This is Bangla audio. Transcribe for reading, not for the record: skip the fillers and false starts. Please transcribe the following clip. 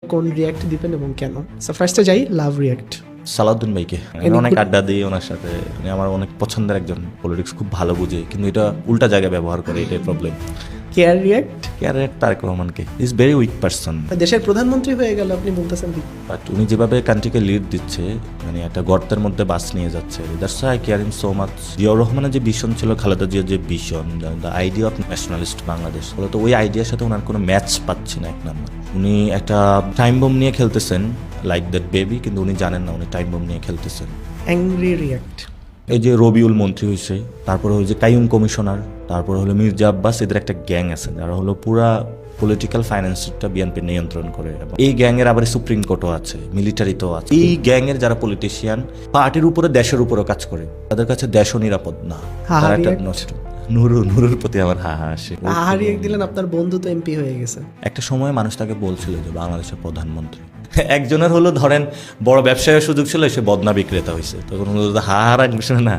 কোন রিয়াক্ট দিবেন এবং কেন? সো ফার্স্টে যাই লাভ রিয়াক্ট। সালাউদ্দিন ভাইকে আমি অনেক আড্ডা দিই ওনার সাথে, উনি আমার অনেক পছন্দের একজন, পলিটিক্স খুব ভালো বুঝে, কিন্তু এটা উল্টা জায়গায় ব্যবহার করে, এটাই প্রবলেম। কেয়ার রিয়াক্ট, ক্যারেক্ট তারেক রহমানকে ইজ ভেরি উইক পারসন। দেশের প্রধানমন্ত্রী হয়ে গেল আপনি বলতেছেন কি? বাট উনি যেভাবে কান্ট্রিকে লিড দিচ্ছে, মানে একটা গর্তের মধ্যে বাস নিয়ে যাচ্ছে, that's eye care him so much. Ziaur রহমানের যে ভিশন ছিল, খালেদা জিয়ার যে vision, the idea of nationalist Bangladesh, তো ওই আইডিয়ার সাথে ওনার কোনো ম্যাচ পাচ্ছি না। এক নাম্বার, উনি একটা টাইম বোম নিয়ে খেলতেছেন লাইক দ্যাট বেবি, কিন্তু উনি জানেন না উনি টাইম বোম নিয়ে খেলতেছেন। অ্যাংরি রিয়াক্ট, এই যে রবিউল মন্ত্রী হয়েছে, তারপরে ওই যে কাইয়ুম কমিশনার, তারপরে হলো মির্জা আব্বাস, এদের একটা গ্যাং আছে যারা হলো পুরা পলিটিক্যাল ফাইন্যান্সটা বিএনপি নিয়ন্ত্রণ করে। এবং এই গ্যাংয়ের আবার সুপ্রিম কোর্টও আছে, মিলিটারিতেও আছে। এই গ্যাংয়ের যারা পলিটিশিয়ান পার্টির উপরে, দেশের উপরেও কাজ করে, তাদের কাছে দেশও নিরাপদ না। তারা একটা নষ্ট। নুরুর প্রতি আমার হা হা আসে। রিয়াক্ট দিলেন, আপনার বন্ধু তো এমপি হয়ে গেছে। একটা সময় মানুষ তাকে বলছিল যে বাংলাদেশের প্রধানমন্ত্রী। একজনের হলো ধরেন বড় ব্যবসায়ের সুযোগ ছিল, সে বদনা বিক্রেতা হয়েছে, তখন হলো হা হা রাখবে না।